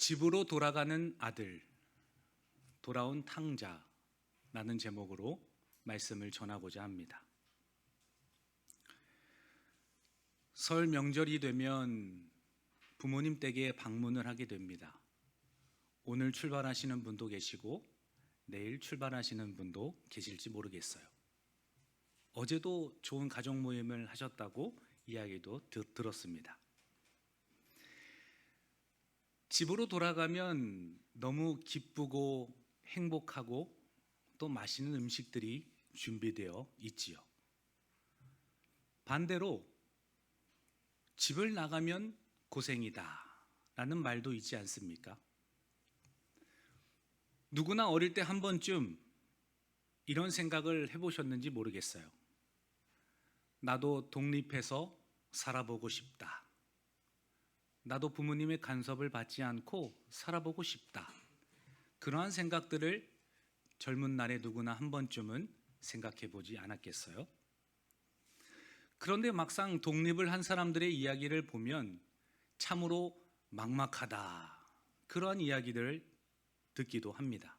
집으로 돌아가는 아들, 돌아온 탕자라는 제목으로 말씀을 전하고자 합니다. 설 명절이 되면 부모님 댁에 방문을 하게 됩니다. 오늘 출발하시는 분도 계시고 내일 출발하시는 분도 계실지 모르겠어요. 어제도 좋은 가족 모임을 하셨다고 이야기도 들었습니다. 집으로 돌아가면 너무 기쁘고 행복하고 또 맛있는 음식들이 준비되어 있지요. 반대로 집을 나가면 고생이다 라는 말도 있지 않습니까? 누구나 어릴 때 한 번쯤 이런 생각을 해보셨는지 모르겠어요. 나도 독립해서 살아보고 싶다. 나도 부모님의 간섭을 받지 않고 살아보고 싶다. 그러한 생각들을 젊은 날에 누구나 한 번쯤은 생각해 보지 않았겠어요? 그런데 막상 독립을 한 사람들의 이야기를 보면 참으로 막막하다. 그러한 이야기들을 듣기도 합니다.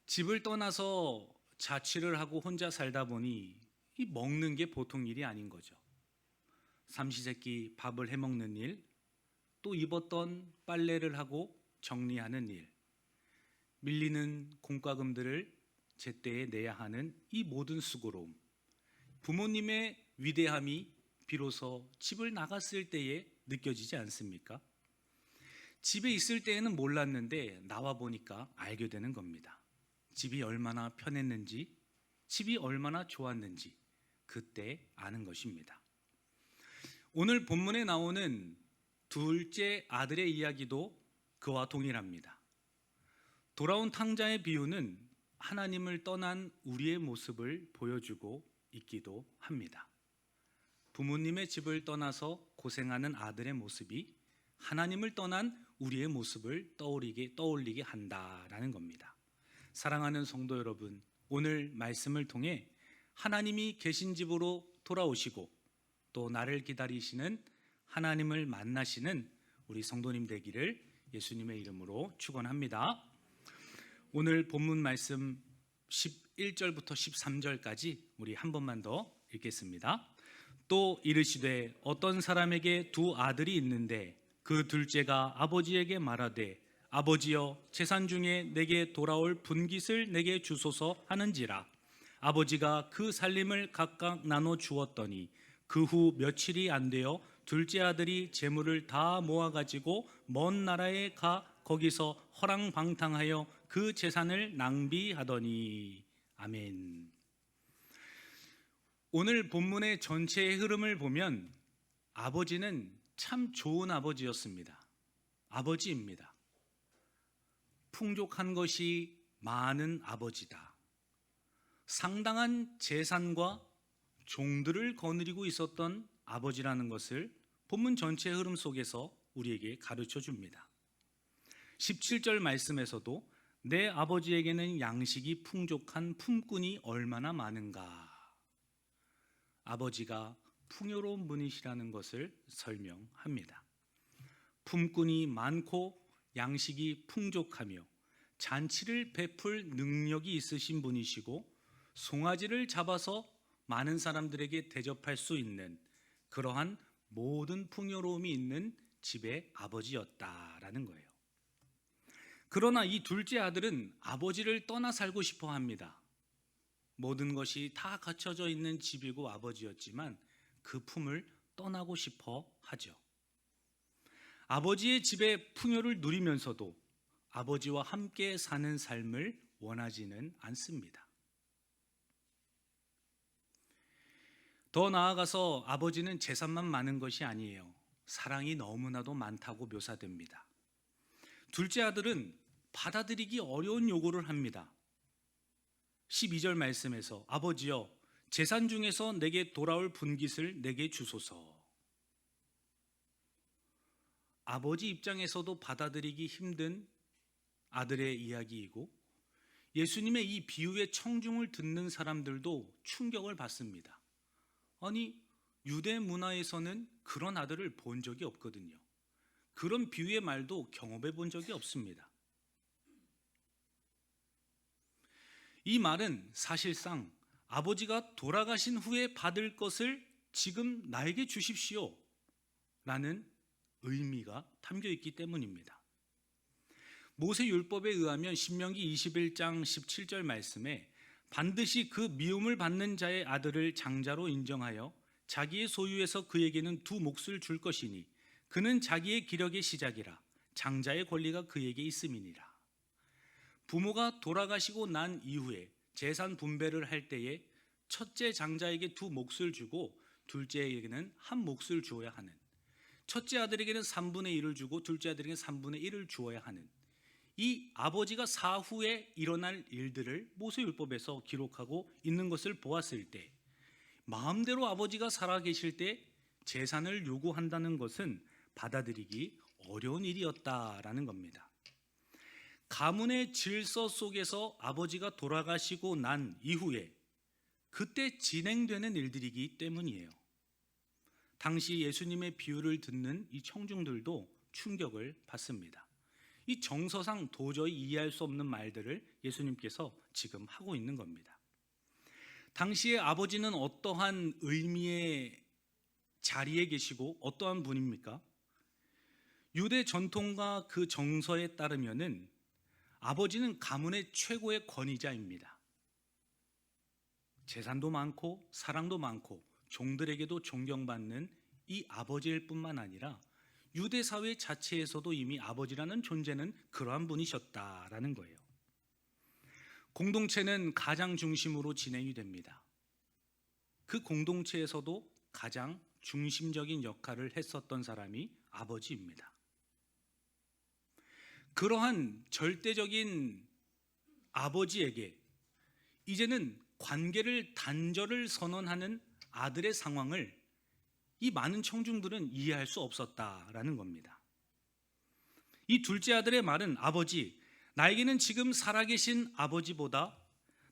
집을 떠나서 자취를 하고 혼자 살다 보니 이 먹는 게 보통 일이 아닌 거죠. 삼시세끼 밥을 해먹는 일, 또 입었던 빨래를 하고 정리하는 일, 밀리는 공과금들을 제때에 내야 하는 이 모든 수고로움, 부모님의 위대함이 비로소 집을 나갔을 때에 느껴지지 않습니까? 집에 있을 때에는 몰랐는데 나와 보니까 알게 되는 겁니다. 집이 얼마나 편했는지, 집이 얼마나 좋았는지 그때 아는 것입니다. 오늘 본문에 나오는 둘째 아들의 이야기도 그와 동일합니다. 돌아온 탕자의 비유는 하나님을 떠난 우리의 모습을 보여주고 있기도 합니다. 부모님의 집을 떠나서 고생하는 아들의 모습이 하나님을 떠난 우리의 모습을 떠올리게 한다라는 겁니다. 사랑하는 성도 여러분, 오늘 말씀을 통해 하나님이 계신 집으로 돌아오시고 또 나를 기다리시는 하나님을 만나시는 우리 성도님 되기를 예수님의 이름으로 축원합니다. 오늘 본문 말씀 11절부터 13절까지 우리 한 번만 더 읽겠습니다. 또 이르시되 어떤 사람에게 두 아들이 있는데 그 둘째가 아버지에게 말하되 아버지여 재산 중에 내게 돌아올 분깃을 내게 주소서 하는지라. 아버지가 그 살림을 각각 나눠 주었더니 그 후 며칠이 안 되어 둘째 아들이 재물을 다 모아가지고 먼 나라에 가 거기서 허랑방탕하여 그 재산을 낭비하더니. 아멘. 오늘 본문의 전체의 흐름을 보면 아버지는 참 좋은 아버지였습니다. 아버지입니다. 풍족한 것이 많은 아버지다. 상당한 재산과 종들을 거느리고 있었던 아버지라는 것을 본문 전체의 흐름 속에서 우리에게 가르쳐 줍니다. 17절 말씀에서도 내 아버지에게는 양식이 풍족한 품꾼이 얼마나 많은가. 아버지가 풍요로운 분이시라는 것을 설명합니다. 품꾼이 많고 양식이 풍족하며 잔치를 베풀 능력이 있으신 분이시고 송아지를 잡아서 많은 사람들에게 대접할 수 있는 그러한 모든 풍요로움이 있는 집의 아버지였다라는 거예요. 그러나 이 둘째 아들은 아버지를 떠나 살고 싶어 합니다. 모든 것이 다 갖춰져 있는 집이고 아버지였지만 그 품을 떠나고 싶어 하죠. 아버지의 집의 풍요를 누리면서도 아버지와 함께 사는 삶을 원하지는 않습니다. 더 나아가서 아버지는 재산만 많은 것이 아니에요. 사랑이 너무나도 많다고 묘사됩니다. 둘째 아들은 받아들이기 어려운 요구를 합니다. 12절 말씀에서 아버지여 재산 중에서 내게 돌아올 분깃을 내게 주소서. 아버지 입장에서도 받아들이기 힘든 아들의 이야기이고 예수님의 이 비유의 청중을 듣는 사람들도 충격을 받습니다. 아니 유대 문화에서는 그런 아들을 본 적이 없거든요. 그런 비유의 말도 경험해 본 적이 없습니다. 이 말은 사실상 아버지가 돌아가신 후에 받을 것을 지금 나에게 주십시오 라는 의미가 담겨 있기 때문입니다. 모세율법에 의하면 신명기 21장 17절 말씀에 반드시 그 미움을 받는 자의 아들을 장자로 인정하여 자기의 소유에서 그에게는 두 몫을 줄 것이니 그는 자기의 기력의 시작이라 장자의 권리가 그에게 있음이니라. 부모가 돌아가시고 난 이후에 재산 분배를 할 때에 첫째 장자에게 두 몫을 주고 둘째에게는 한 몫을 주어야 하는, 첫째 아들에게는 3분의 1을 주고 둘째 아들에게는 3분의 1을 주어야 하는, 이 아버지가 사후에 일어날 일들을 모세율법에서 기록하고 있는 것을 보았을 때 마음대로 아버지가 살아계실 때 재산을 요구한다는 것은 받아들이기 어려운 일이었다라는 겁니다. 가문의 질서 속에서 아버지가 돌아가시고 난 이후에 그때 진행되는 일들이기 때문이에요. 당시 예수님의 비유를 듣는 이 청중들도 충격을 받습니다. 이 정서상 도저히 이해할 수 없는 말들을 예수님께서 지금 하고 있는 겁니다. 당시에 아버지는 어떠한 의미의 자리에 계시고 어떠한 분입니까? 유대 전통과 그 정서에 따르면은 아버지는 가문의 최고의 권위자입니다. 재산도 많고 사랑도 많고 종들에게도 존경받는 이 아버지일 뿐만 아니라 유대 사회 자체에서도 이미 아버지라는 존재는 그러한 분이셨다라는 거예요. 공동체는 가장 중심으로 진행이 됩니다. 그 공동체에서도 가장 중심적인 역할을 했었던 사람이 아버지입니다. 그러한 절대적인 아버지에게 이제는 관계를 단절을 선언하는 아들의 상황을 이 많은 청중들은 이해할 수 없었다라는 겁니다. 이 둘째 아들의 말은 아버지, 나에게는 지금 살아계신 아버지보다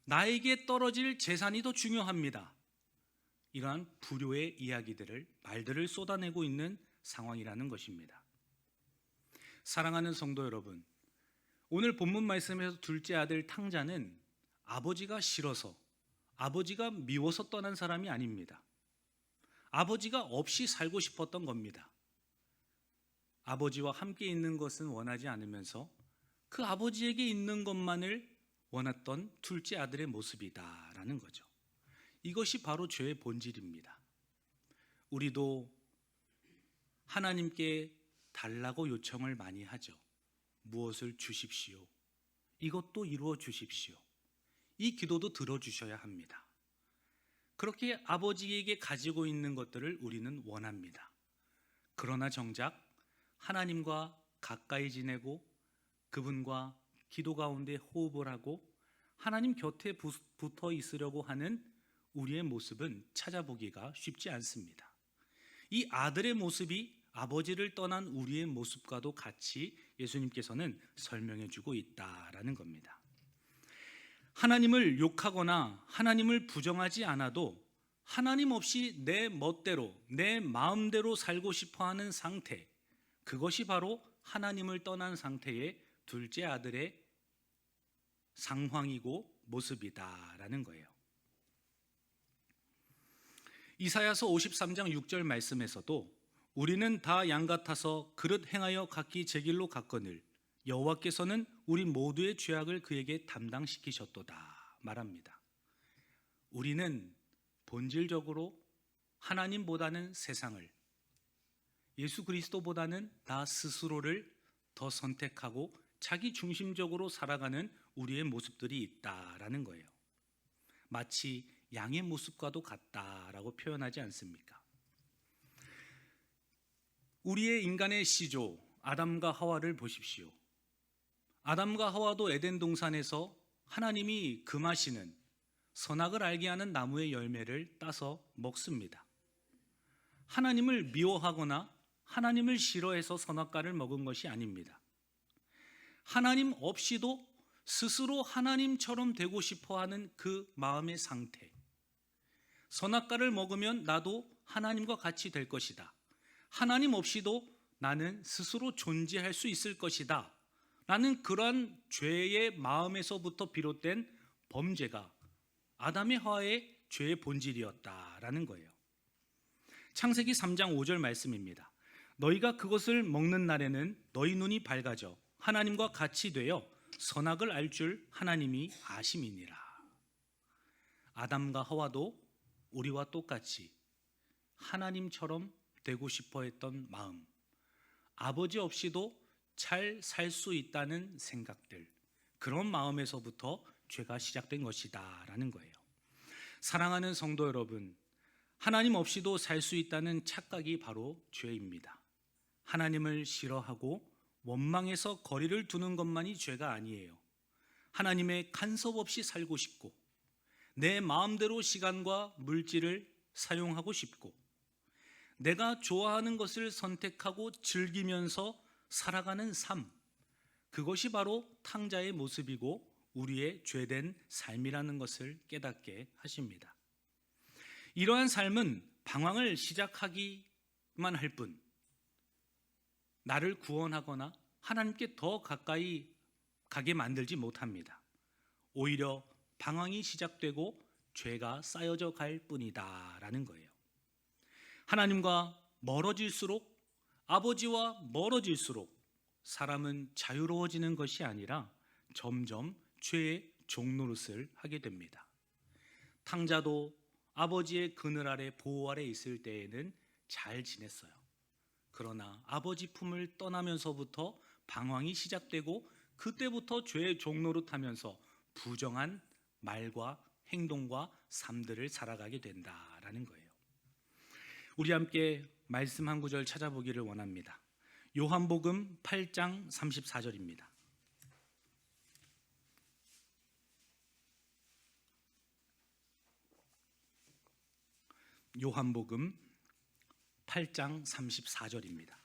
나에게 떨어질 재산이 더 중요합니다. 이러한 불효의 이야기들을 말들을 쏟아내고 있는 상황이라는 것입니다. 사랑하는 성도 여러분, 오늘 본문 말씀에서 둘째 아들 탕자는 아버지가 싫어서 아버지가 미워서 떠난 사람이 아닙니다. 아버지가 없이 살고 싶었던 겁니다. 아버지와 함께 있는 것은 원하지 않으면서 그 아버지에게 있는 것만을 원했던 둘째 아들의 모습이다라는 거죠. 이것이 바로 죄의 본질입니다. 우리도 하나님께 달라고 요청을 많이 하죠. 무엇을 주십시오. 이것도 이루어 주십시오. 이 기도도 들어주셔야 합니다. 그렇게 아버지에게 가지고 있는 것들을 우리는 원합니다. 그러나 정작 하나님과 가까이 지내고 그분과 기도 가운데 호흡을 하고 하나님 곁에 붙어 있으려고 하는 우리의 모습은 찾아보기가 쉽지 않습니다. 이 아들의 모습이 아버지를 떠난 우리의 모습과도 같이 예수님께서는 설명해 주고 있다라는 겁니다. 하나님을 욕하거나 하나님을 부정하지 않아도 하나님 없이 내 멋대로 내 마음대로 살고 싶어하는 상태, 그것이 바로 하나님을 떠난 상태의 둘째 아들의 상황이고 모습이다라는 거예요. 이사야서 53장 6절 말씀에서도 우리는 다 양 같아서 그릇 행하여 각기 제 길로 갔거늘 여호와께서는 우리 모두의 죄악을 그에게 담당시키셨도다 말합니다. 우리는 본질적으로 하나님보다는 세상을, 예수 그리스도보다는 나 스스로를 더 선택하고 자기 중심적으로 살아가는 우리의 모습들이 있다라는 거예요. 마치 양의 모습과도 같다라고 표현하지 않습니까? 우리의 인간의 시조 아담과 하와를 보십시오. 아담과 하와도 에덴 동산에서 하나님이 금하시는 선악을 알게 하는 나무의 열매를 따서 먹습니다. 하나님을 미워하거나 하나님을 싫어해서 선악과를 먹은 것이 아닙니다. 하나님 없이도 스스로 하나님처럼 되고 싶어하는 그 마음의 상태, 선악과를 먹으면 나도 하나님과 같이 될 것이다. 하나님 없이도 나는 스스로 존재할 수 있을 것이다 라는 그러한 죄의 마음에서부터 비롯된 범죄가 아담의 하와의 죄의 본질이었다라는 거예요. 창세기 3장 5절 말씀입니다. 너희가 그것을 먹는 날에는 너희 눈이 밝아져 하나님과 같이 되어 선악을 알 줄 하나님이 아심이니라. 아담과 하와도 우리와 똑같이 하나님처럼 되고 싶어 했던 마음, 아버지 없이도 잘 살 수 있다는 생각들, 그런 마음에서부터 죄가 시작된 것이다 라는 거예요. 사랑하는 성도 여러분, 하나님 없이도 살 수 있다는 착각이 바로 죄입니다. 하나님을 싫어하고 원망해서 거리를 두는 것만이 죄가 아니에요. 하나님의 간섭 없이 살고 싶고 내 마음대로 시간과 물질을 사용하고 싶고 내가 좋아하는 것을 선택하고 즐기면서 살아가는 삶, 그것이 바로 탕자의 모습이고 우리의 죄된 삶이라는 것을 깨닫게 하십니다. 이러한 삶은 방황을 시작하기만 할 뿐 나를 구원하거나 하나님께 더 가까이 가게 만들지 못합니다. 오히려 방황이 시작되고 죄가 쌓여져 갈 뿐이다 라는 거예요. 하나님과 멀어질수록, 아버지와 멀어질수록 사람은 자유로워지는 것이 아니라 점점 죄의 종노릇을 하게 됩니다. 탕자도 아버지의 그늘 아래 보호 아래 있을 때에는 잘 지냈어요. 그러나 아버지 품을 떠나면서부터 방황이 시작되고 그때부터 죄의 종노릇하면서 부정한 말과 행동과 삶들을 살아가게 된다라는 거예요. 우리 함께 말씀 한 구절 찾아보기를 원합니다. 요한복음 8장 34절입니다. 요한복음 8장 34절입니다.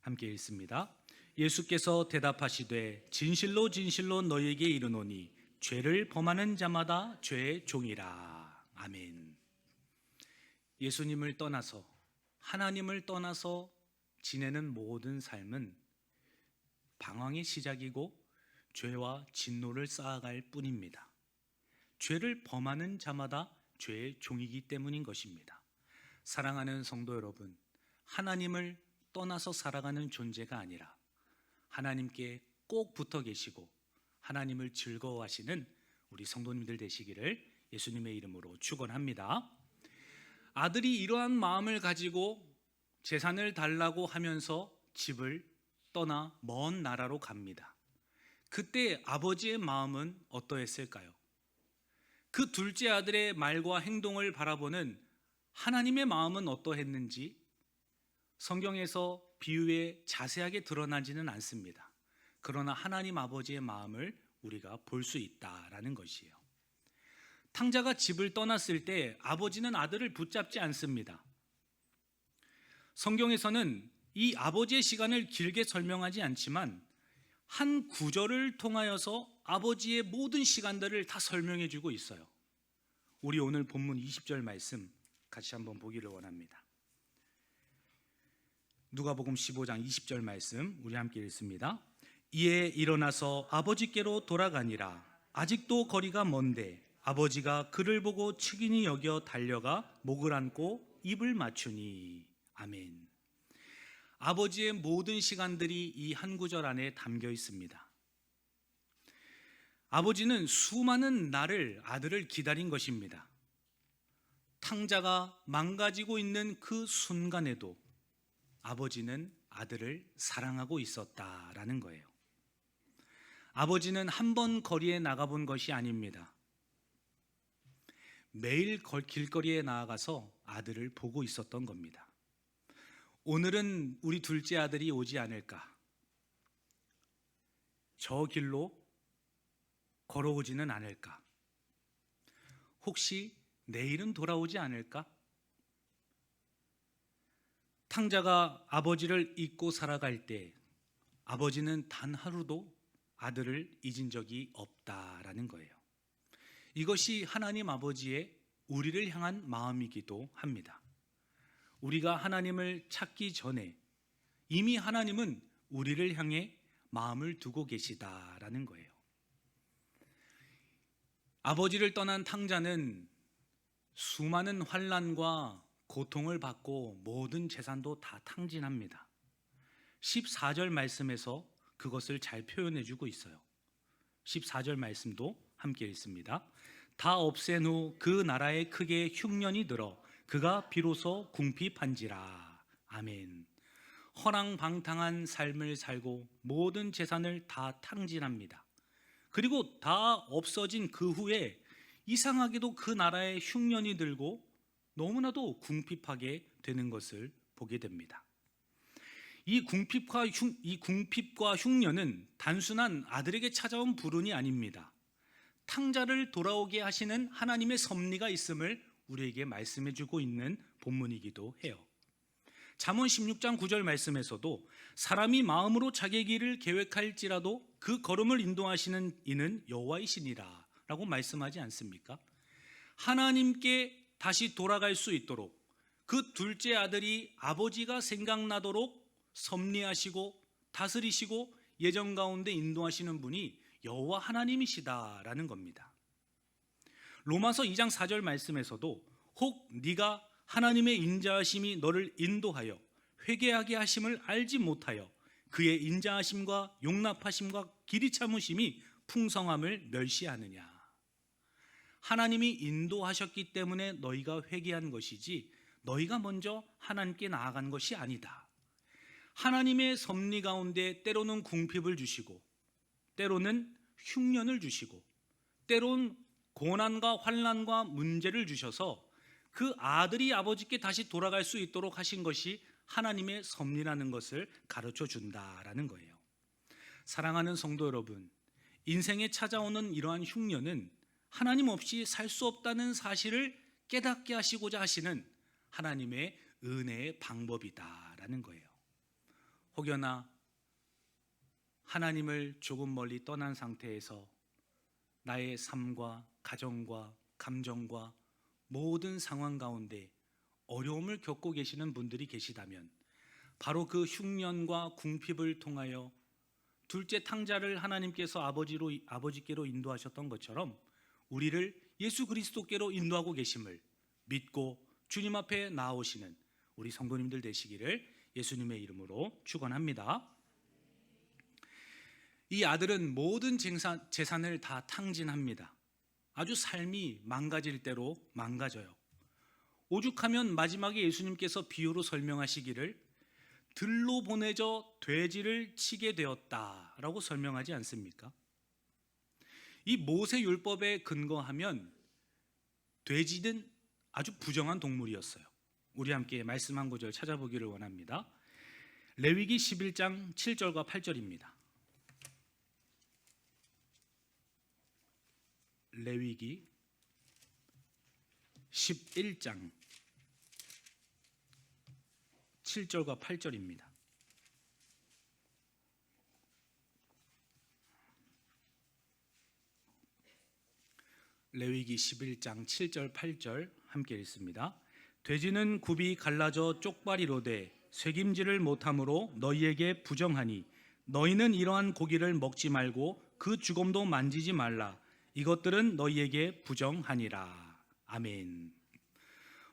함께 읽습니다. 예수께서 대답하시되 진실로 진실로 너희에게 이르노니 죄를 범하는 자마다 죄의 종이라. 아멘. 예수님을 떠나서, 하나님을 떠나서 지내는 모든 삶은 방황의 시작이고 죄와 진노를 쌓아갈 뿐입니다. 죄를 범하는 자마다 죄의 종이기 때문인 것입니다. 사랑하는 성도 여러분, 하나님을 떠나서 살아가는 존재가 아니라 하나님께 꼭 붙어 계시고 하나님을 즐거워하시는 우리 성도님들 되시기를 예수님의 이름으로 축원합니다. 아들이 이러한 마음을 가지고 재산을 달라고 하면서 집을 떠나 먼 나라로 갑니다. 그때 아버지의 마음은 어떠했을까요? 그 둘째 아들의 말과 행동을 바라보는 하나님의 마음은 어떠했는지 성경에서 비유에 자세하게 드러나지는 않습니다. 그러나 하나님 아버지의 마음을 우리가 볼 수 있다라는 것이에요. 탕자가 집을 떠났을 때 아버지는 아들을 붙잡지 않습니다. 성경에서는 이 아버지의 시간을 길게 설명하지 않지만 한 구절을 통하여서 아버지의 모든 시간들을 다 설명해 주고 있어요. 우리 오늘 본문 20절 말씀 같이 한번 보기를 원합니다. 누가복음 15장 20절 말씀 우리 함께 읽습니다. 이에 일어나서 아버지께로 돌아가니라. 아직도 거리가 먼데 아버지가 그를 보고 측은히 여겨 달려가 목을 안고 입을 맞추니. 아멘. 아버지의 모든 시간들이 이 한 구절 안에 담겨 있습니다. 아버지는 수많은 날을 아들을 기다린 것입니다. 탕자가 망가지고 있는 그 순간에도 아버지는 아들을 사랑하고 있었다라는 거예요. 아버지는 한 번 거리에 나가본 것이 아닙니다. 매일 길거리에 나아가서 아들을 보고 있었던 겁니다. 오늘은 우리 둘째 아들이 오지 않을까? 저 길로 걸어오지는 않을까? 혹시 내일은 돌아오지 않을까? 탕자가 아버지를 잊고 살아갈 때 아버지는 단 하루도 아들을 잊은 적이 없다라는 거예요. 이것이 하나님 아버지의 우리를 향한 마음이기도 합니다. 우리가 하나님을 찾기 전에 이미 하나님은 우리를 향해 마음을 두고 계시다라는 거예요. 아버지를 떠난 탕자는 수많은 환난과 고통을 받고 모든 재산도 다 탕진합니다. 14절 말씀에서 그것을 잘 표현해 주고 있어요. 14절 말씀도 함께 읽습니다. 다 없앤 후 그 나라에 크게 흉년이 들어 그가 비로소 궁핍한지라. 아멘. 허랑방탕한 삶을 살고 모든 재산을 다 탕진합니다. 그리고 다 없어진 그 후에 이상하게도 그 나라에 흉년이 들고 너무나도 궁핍하게 되는 것을 보게 됩니다. 이 궁핍과 흉년은 단순한 아들에게 찾아온 불운이 아닙니다. 탕자를 돌아오게 하시는 하나님의 섭리가 있음을 우리에게 말씀해 주고 있는 본문이기도 해요. 잠언 16장 9절 말씀에서도 사람이 마음으로 자기의 길을 계획할지라도 그 걸음을 인도하시는 이는 여호와이시니라 라고 말씀하지 않습니까? 하나님께 다시 돌아갈 수 있도록 그 둘째 아들이 아버지가 생각나도록 섭리하시고 다스리시고 예정 가운데 인도하시는 분이 여호와 하나님이시다라는 겁니다. 로마서 2장 4절 말씀에서도 혹 네가 하나님의 인자하심이 너를 인도하여 회개하게 하심을 알지 못하여 그의 인자하심과 용납하심과 길이 참으심이 풍성함을 멸시하느냐. 하나님이 인도하셨기 때문에 너희가 회개한 것이지 너희가 먼저 하나님께 나아간 것이 아니다. 하나님의 섭리 가운데 때로는 궁핍을 주시고 때로는 흉년을 주시고 때로는 고난과 환난과 문제를 주셔서 그 아들이 아버지께 다시 돌아갈 수 있도록 하신 것이 하나님의 섭리라는 것을 가르쳐 준다라는 거예요. 사랑하는 성도 여러분, 인생에 찾아오는 이러한 흉년은 하나님 없이 살 수 없다는 사실을 깨닫게 하시고자 하시는 하나님의 은혜의 방법이다라는 거예요. 혹여나 하나님을 조금 멀리 떠난 상태에서 나의 삶과 가정과 감정과 모든 상황 가운데 어려움을 겪고 계시는 분들이 계시다면 바로 그 흉년과 궁핍을 통하여 둘째 탕자를 하나님께서 아버지께로 인도하셨던 것처럼 우리를 예수 그리스도께로 인도하고 계심을 믿고 주님 앞에 나아오시는 우리 성도님들 되시기를 예수님의 이름으로 축원합니다. 이 아들은 모든 재산을 다 탕진합니다. 아주 삶이 망가질 대로 망가져요. 오죽하면 마지막에 예수님께서 비유로 설명하시기를 들로 보내져 돼지를 치게 되었다라고 설명하지 않습니까? 이 모세 율법에 근거하면 돼지는 아주 부정한 동물이었어요. 우리 함께 말씀 한 구절 찾아보기를 원합니다. 레위기 11장 7절과 8절입니다. 레위기 11장 7절과 8절입니다. 레위기 11장 7절 8절 함께 읽습니다. 돼지는 굽이 갈라져 쪽발이로 돼 쇠김질을 못함으로 너희에게 부정하니 너희는 이러한 고기를 먹지 말고 그 주검도 만지지 말라. 이것들은 너희에게 부정하니라. 아멘.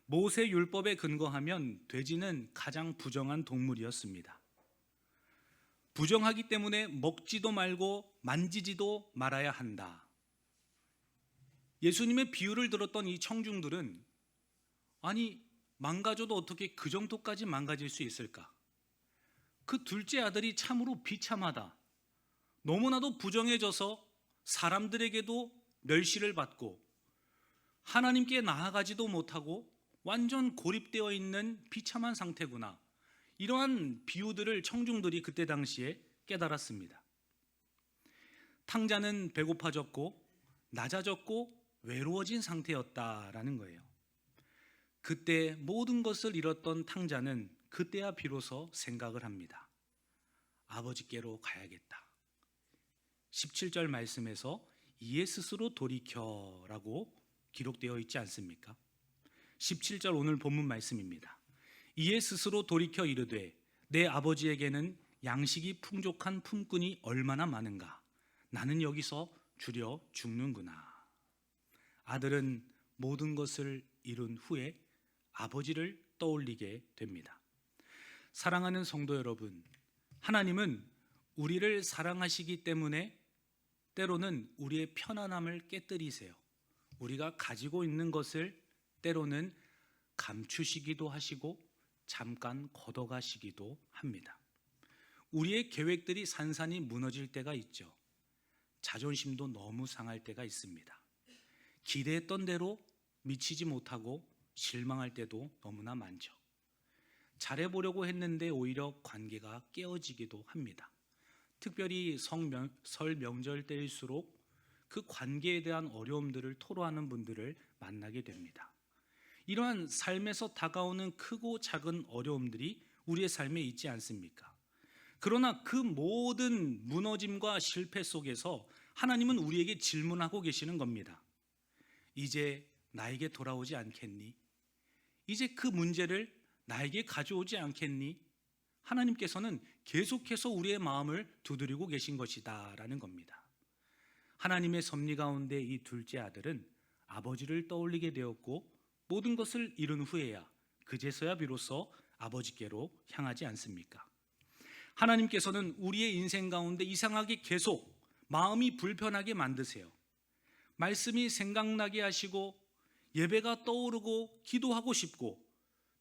모세 율법에 근거하면 돼지는 가장 부정한 동물이었습니다. 부정하기 때문에 먹지도 말고 만지지도 말아야 한다. 예수님의 비유를 들었던 이 청중들은 아니 망가져도 어떻게 그 정도까지 망가질 수 있을까? 그 둘째 아들이 참으로 비참하다. 너무나도 부정해져서 사람들에게도 멸시를 받고 하나님께 나아가지도 못하고 완전 고립되어 있는 비참한 상태구나. 이러한 비유들을 청중들이 그때 당시에 깨달았습니다. 탕자는 배고파졌고 낮아졌고 외로워진 상태였다라는 거예요. 그때 모든 것을 잃었던 탕자는 그때야 비로소 생각을 합니다. 아버지께로 가야겠다. 17절 말씀에서 이에 스스로 돌이켜라고 기록되어 있지 않습니까? 17절 오늘 본문 말씀입니다. 이에 스스로 돌이켜 이르되 내 아버지에게는 양식이 풍족한 품꾼이 얼마나 많은가. 나는 여기서 주려 죽는구나. 아들은 모든 것을 이룬 후에 아버지를 떠올리게 됩니다. 사랑하는 성도 여러분, 하나님은 우리를 사랑하시기 때문에 때로는 우리의 편안함을 깨뜨리세요. 우리가 가지고 있는 것을 때로는 감추시기도 하시고 잠깐 걷어가시기도 합니다. 우리의 계획들이 산산이 무너질 때가 있죠. 자존심도 너무 상할 때가 있습니다. 기대했던 대로 미치지 못하고 실망할 때도 너무나 많죠. 잘해보려고 했는데 오히려 관계가 깨어지기도 합니다. 특별히 설 명절 때일수록 그 관계에 대한 어려움들을 토로하는 분들을 만나게 됩니다. 이러한 삶에서 다가오는 크고 작은 어려움들이 우리의 삶에 있지 않습니까? 그러나 그 모든 무너짐과 실패 속에서 하나님은 우리에게 질문하고 계시는 겁니다. 이제 나에게 돌아오지 않겠니? 이제 그 문제를 나에게 가져오지 않겠니? 하나님께서는 계속해서 우리의 마음을 두드리고 계신 것이다 라는 겁니다. 하나님의 섭리 가운데 이 둘째 아들은 아버지를 떠올리게 되었고 모든 것을 이룬 후에야 그제서야 비로소 아버지께로 향하지 않습니까? 하나님께서는 우리의 인생 가운데 이상하게 계속 마음이 불편하게 만드세요. 말씀이 생각나게 하시고 예배가 떠오르고 기도하고 싶고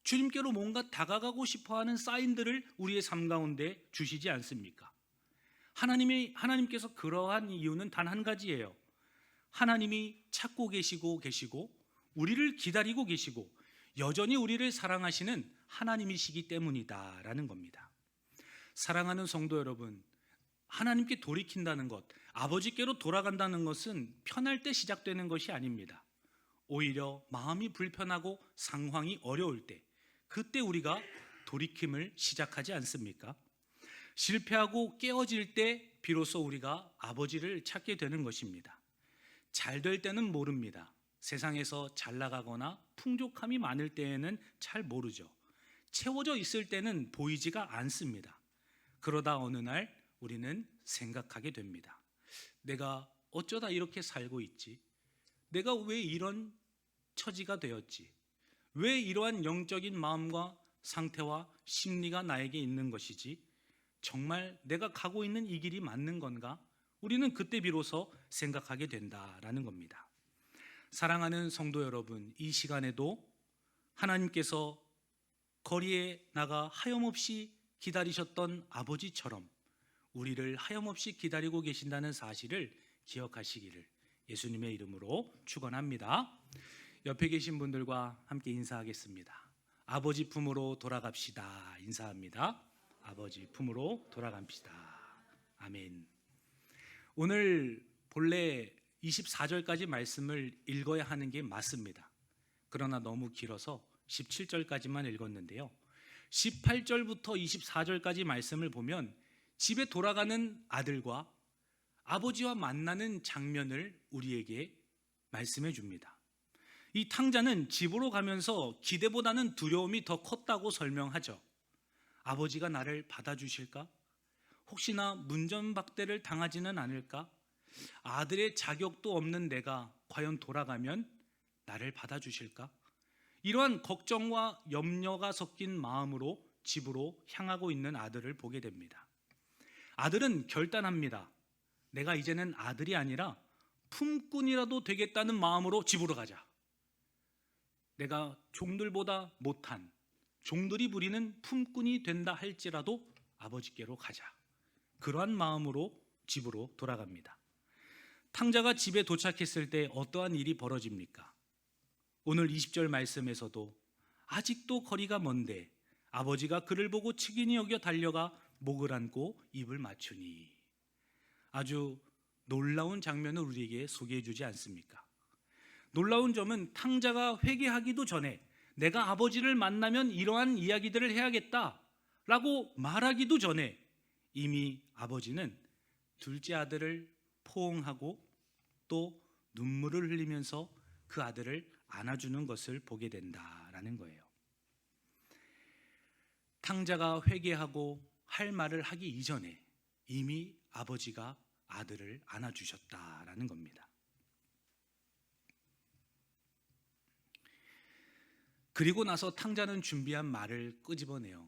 주님께로 뭔가 다가가고 싶어하는 사인들을 우리의 삶 가운데 주시지 않습니까? 하나님께서 그러한 이유는 단 한 가지예요. 하나님이 찾고 계시고 우리를 기다리고 계시고 여전히 우리를 사랑하시는 하나님이시기 때문이다라는 겁니다. 사랑하는 성도 여러분, 하나님께 돌이킨다는 것, 아버지께로 돌아간다는 것은 편할 때 시작되는 것이 아닙니다. 오히려 마음이 불편하고 상황이 어려울 때, 그때 우리가 돌이킴을 시작하지 않습니까? 실패하고 깨어질 때 비로소 우리가 아버지를 찾게 되는 것입니다. 잘 될 때는 모릅니다. 세상에서 잘 나가거나 풍족함이 많을 때에는 잘 모르죠. 채워져 있을 때는 보이지가 않습니다. 그러다 어느 날 우리는 생각하게 됩니다. 내가 어쩌다 이렇게 살고 있지? 내가 왜 이런 처지가 되었지? 왜 이러한 영적인 마음과 상태와 심리가 나에게 있는 것이지? 정말 내가 가고 있는 이 길이 맞는 건가? 우리는 그때 비로소 생각하게 된다라는 겁니다. 사랑하는 성도 여러분, 이 시간에도 하나님께서 거리에 나가 하염없이 기다리셨던 아버지처럼 우리를 하염없이 기다리고 계신다는 사실을 기억하시기를 예수님의 이름으로 축원합니다. 옆에 계신 분들과 함께 인사하겠습니다. 아버지 품으로 돌아갑시다. 인사합니다. 아버지 품으로 돌아갑시다. 아멘. 오늘 본래 24절까지 말씀을 읽어야 하는 게 맞습니다. 그러나 너무 길어서 17절까지만 읽었는데요. 18절부터 24절까지 말씀을 보면 집에 돌아가는 아들과 아버지와 만나는 장면을 우리에게 말씀해 줍니다. 이 탕자는 집으로 가면서 기대보다는 두려움이 더 컸다고 설명하죠. 아버지가 나를 받아주실까? 혹시나 문전박대를 당하지는 않을까? 아들의 자격도 없는 내가 과연 돌아가면 나를 받아주실까? 이러한 걱정과 염려가 섞인 마음으로 집으로 향하고 있는 아들을 보게 됩니다. 아들은 결단합니다. 내가 이제는 아들이 아니라 품꾼이라도 되겠다는 마음으로 집으로 가자. 내가 종들보다 못한, 종들이 부리는 품꾼이 된다 할지라도 아버지께로 가자. 그러한 마음으로 집으로 돌아갑니다. 탕자가 집에 도착했을 때 어떠한 일이 벌어집니까? 오늘 20절 말씀에서도 아직도 거리가 먼데 아버지가 그를 보고 측은히 여겨 달려가 목을 안고 입을 맞추니. 아주 놀라운 장면을 우리에게 소개해 주지 않습니까? 놀라운 점은 탕자가 회개하기도 전에 내가 아버지를 만나면 이러한 이야기들을 해야겠다라고 말하기도 전에 이미 아버지는 둘째 아들을 포옹하고 또 눈물을 흘리면서 그 아들을 안아주는 것을 보게 된다라는 거예요. 탕자가 회개하고 할 말을 하기 이전에 이미 아버지가 아들을 안아주셨다라는 겁니다. 그리고 나서 탕자는 준비한 말을 끄집어내요.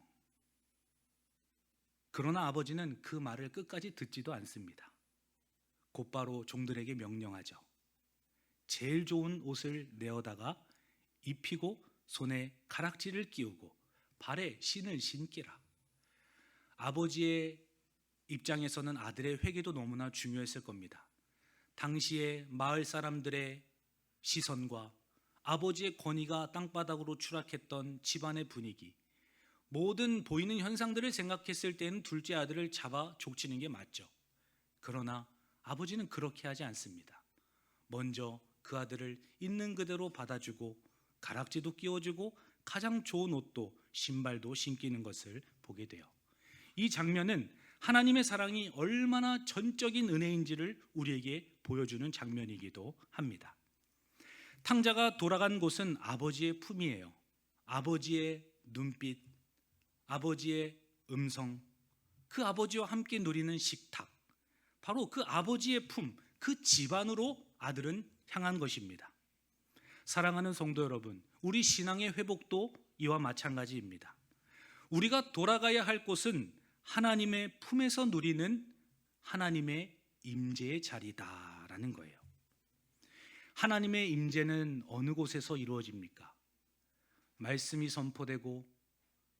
그러나 아버지는 그 말을 끝까지 듣지도 않습니다. 곧바로 종들에게 명령하죠. 제일 좋은 옷을 내어다가 입히고 손에 가락지를 끼우고 발에 신을 신기라. 아버지의 입장에서는 아들의 회개도 너무나 중요했을 겁니다. 당시에 마을 사람들의 시선과 아버지의 권위가 땅바닥으로 추락했던 집안의 분위기, 모든 보이는 현상들을 생각했을 때는 둘째 아들을 잡아 족치는 게 맞죠. 그러나 아버지는 그렇게 하지 않습니다. 먼저 그 아들을 있는 그대로 받아주고 가락지도 끼워주고 가장 좋은 옷도 신발도 신기는 것을 보게 돼요. 이 장면은 하나님의 사랑이 얼마나 전적인 은혜인지를 우리에게 보여주는 장면이기도 합니다. 탕자가 돌아간 곳은 아버지의 품이에요. 아버지의 눈빛, 아버지의 음성, 그 아버지와 함께 누리는 식탁, 바로 그 아버지의 품, 그 집안으로 아들은 향한 것입니다. 사랑하는 성도 여러분, 우리 신앙의 회복도 이와 마찬가지입니다. 우리가 돌아가야 할 곳은 하나님의 품에서 누리는 하나님의 임재의 자리다라는 거예요. 하나님의 임재는 어느 곳에서 이루어집니까? 말씀이 선포되고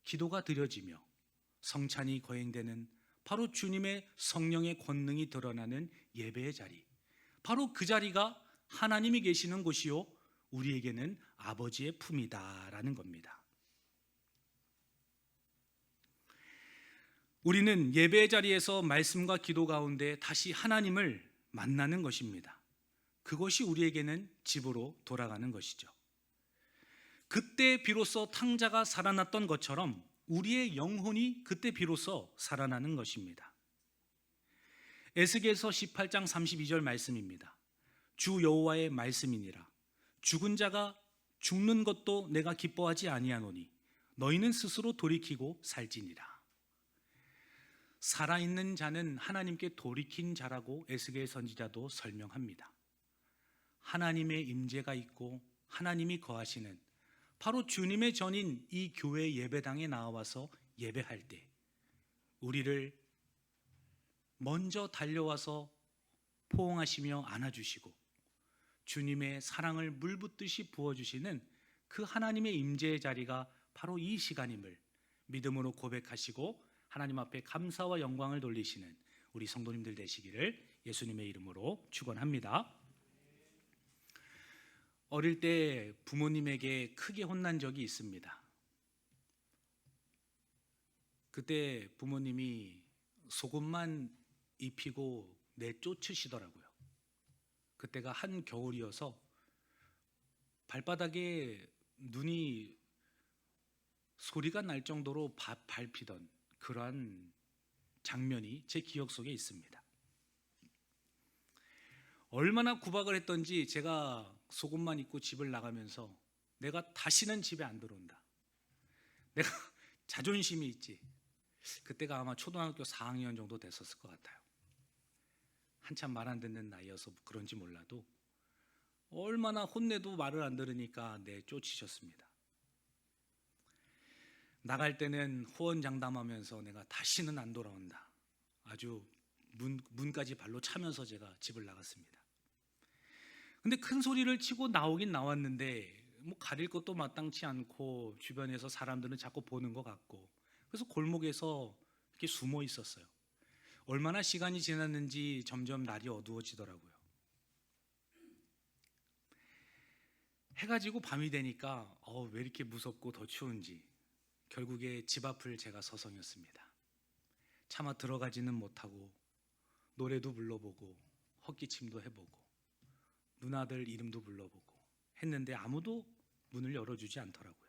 기도가 드려지며 성찬이 거행되는 바로 주님의 성령의 권능이 드러나는 예배의 자리, 바로 그 자리가 하나님이 계시는 곳이요 우리에게는 아버지의 품이다라는 겁니다. 우리는 예배의 자리에서 말씀과 기도 가운데 다시 하나님을 만나는 것입니다. 그것이 우리에게는 집으로 돌아가는 것이죠. 그때 비로소 탕자가 살아났던 것처럼 우리의 영혼이 그때 비로소 살아나는 것입니다. 에스겔서 18장 32절 말씀입니다. 주 여호와의 말씀이니라. 죽은 자가 죽는 것도 내가 기뻐하지 아니하노니 너희는 스스로 돌이키고 살지니라. 살아있는 자는 하나님께 돌이킨 자라고 에스겔 선지자도 설명합니다. 하나님의 임재가 있고 하나님이 거하시는 바로 주님의 전인 이 교회 예배당에 나와서 예배할 때 우리를 먼저 달려와서 포옹하시며 안아주시고 주님의 사랑을 물붓듯이 부어주시는 그 하나님의 임재의 자리가 바로 이 시간임을 믿음으로 고백하시고 하나님 앞에 감사와 영광을 돌리시는 우리 성도님들 되시기를 예수님의 이름으로 축원합니다. 어릴 때 부모님에게 크게 혼난 적이 있습니다. 그때 부모님이 속옷만 입히고 내쫓으시더라고요. 그때가 한겨울이어서 발바닥에 눈이 소리가 날 정도로 밟히던 그러한 장면이 제 기억 속에 있습니다. 얼마나 구박을 했던지 제가 속옷만 입고 집을 나가면서 내가 다시는 집에 안 들어온다. 내가 자존심이 있지. 그때가 아마 초등학교 4학년 정도 됐었을 것 같아요. 한참 말 안 듣는 나이여서 그런지 몰라도 얼마나 혼내도 말을 안 들으니까 내쫓으셨습니다. 나갈 때는 호언장담하면서 내가 다시는 안 돌아온다. 아주 문까지 발로 차면서 제가 집을 나갔습니다. 근데 큰 소리를 치고 나오긴 나왔는데 뭐 가릴 것도 마땅치 않고 주변에서 사람들은 자꾸 보는 것 같고 그래서 골목에서 이렇게 숨어 있었어요. 얼마나 시간이 지났는지 점점 날이 어두워지더라고요. 해가 지고 밤이 되니까 왜 이렇게 무섭고 더 추운지 결국에 집 앞을 제가 서성였습니다. 차마 들어가지는 못하고 노래도 불러보고 헛기침도 해보고 누나들 이름도 불러보고 했는데 아무도 문을 열어주지 않더라고요.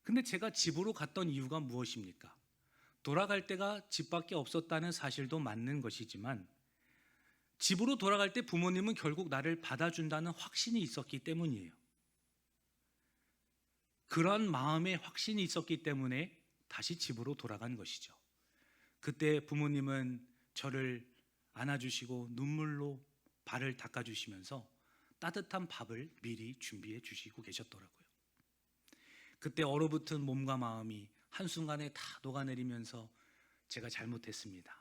근데 제가 집으로 갔던 이유가 무엇입니까? 돌아갈 때가 집밖에 없었다는 사실도 맞는 것이지만 집으로 돌아갈 때 부모님은 결국 나를 받아준다는 확신이 있었기 때문이에요. 그런 마음의 확신이 있었기 때문에 다시 집으로 돌아간 것이죠. 그때 부모님은 저를 안아주시고 눈물로 발을 닦아주시면서 따뜻한 밥을 미리 준비해 주시고 계셨더라고요. 그때 얼어붙은 몸과 마음이 한순간에 다 녹아내리면서 제가 잘못했습니다.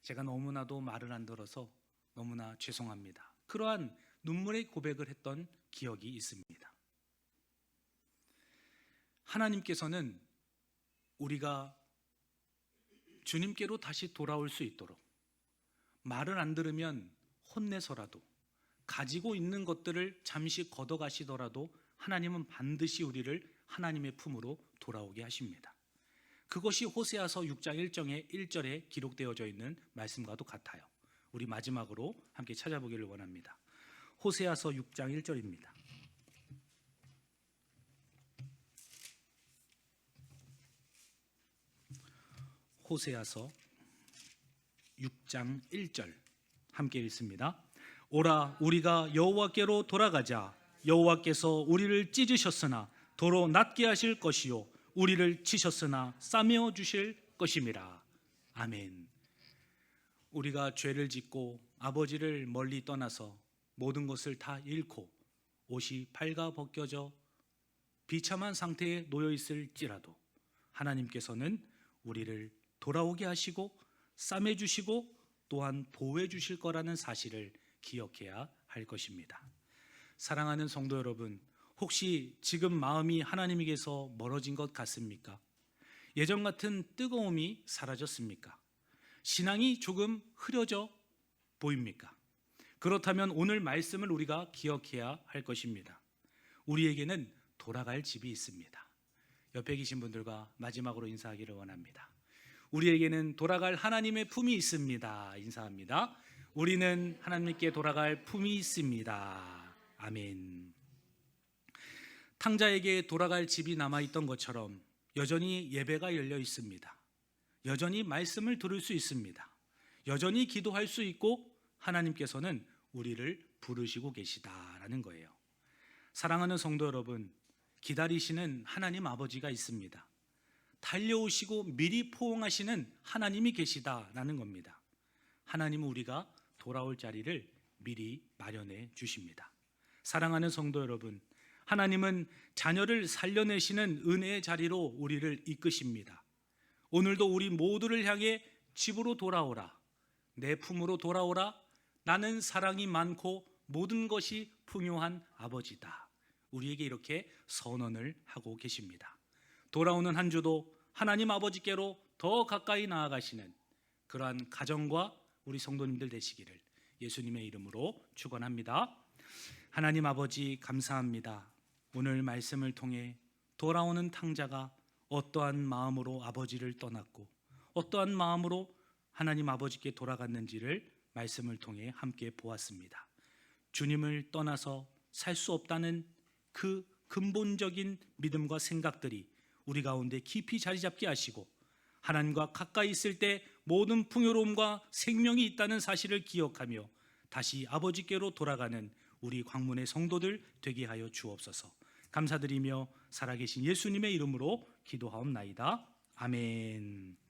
제가 너무나도 말을 안 들어서 너무나 죄송합니다. 그러한 눈물의 고백을 했던 기억이 있습니다. 하나님께서는 우리가 주님께로 다시 돌아올 수 있도록 말을 안 들으면 혼내서라도 가지고 있는 것들을 잠시 걷어가시더라도 하나님은 반드시 우리를 하나님의 품으로 돌아오게 하십니다. 그것이 호세아서 6장 1절에 기록되어져 있는 말씀과도 같아요. 우리 마지막으로 함께 찾아보기를 원합니다. 호세아서 6장 1절입니다. 호세아서 6장 1절 함께 읽습니다. 오라 우리가 여호와께로 돌아가자. 여호와께서 우리를 찢으셨으나 도로 낫게 하실 것이요 우리를 치셨으나 싸매어 주실 것임이라. 아멘. 우리가 죄를 짓고 아버지를 멀리 떠나서 모든 것을 다 잃고 옷이 발가 벗겨져 비참한 상태에 놓여 있을지라도 하나님께서는 우리를 돌아오게 하시고 싸매 주시고 또한 보호해 주실 거라는 사실을 기억해야 할 것입니다. 사랑하는 성도 여러분, 혹시 지금 마음이 하나님에게서 멀어진 것 같습니까? 예전 같은 뜨거움이 사라졌습니까? 신앙이 조금 흐려져 보입니까? 그렇다면 오늘 말씀을 우리가 기억해야 할 것입니다. 우리에게는 돌아갈 집이 있습니다. 옆에 계신 분들과 마지막으로 인사하기를 원합니다. 우리에게는 돌아갈 하나님의 품이 있습니다. 인사합니다. 우리는 하나님께 돌아갈 품이 있습니다. 아멘. 탕자에게 돌아갈 집이 남아있던 것처럼 여전히 예배가 열려 있습니다. 여전히 말씀을 들을 수 있습니다. 여전히 기도할 수 있고 하나님께서는 우리를 부르시고 계시다라는 거예요. 사랑하는 성도 여러분, 기다리시는 하나님 아버지가 있습니다. 달려오시고 미리 포옹하시는 하나님이 계시다라는 겁니다. 하나님은 우리가 돌아올 자리를 미리 마련해 주십니다. 사랑하는 성도 여러분, 하나님은 자녀를 살려내시는 은혜의 자리로 우리를 이끄십니다. 오늘도 우리 모두를 향해 집으로 돌아오라, 내 품으로 돌아오라, 나는 사랑이 많고 모든 것이 풍요한 아버지다. 우리에게 이렇게 선언을 하고 계십니다. 돌아오는 한 주도 하나님 아버지께로 더 가까이 나아가시는 그러한 가정과 우리 성도님들 되시기를 예수님의 이름으로 축원합니다. 하나님 아버지 감사합니다. 오늘 말씀을 통해 돌아오는 탕자가 어떠한 마음으로 아버지를 떠났고 어떠한 마음으로 하나님 아버지께 돌아갔는지를 말씀을 통해 함께 보았습니다. 주님을 떠나서 살 수 없다는 그 근본적인 믿음과 생각들이 우리 가운데 깊이 자리 잡게 하시고 하나님과 가까이 있을 때 모든 풍요로움과 생명이 있다는 사실을 기억하며 다시 아버지께로 돌아가는 우리 광문의 성도들 되게 하여 주옵소서. 감사드리며 살아계신 예수님의 이름으로 기도하옵나이다. 아멘.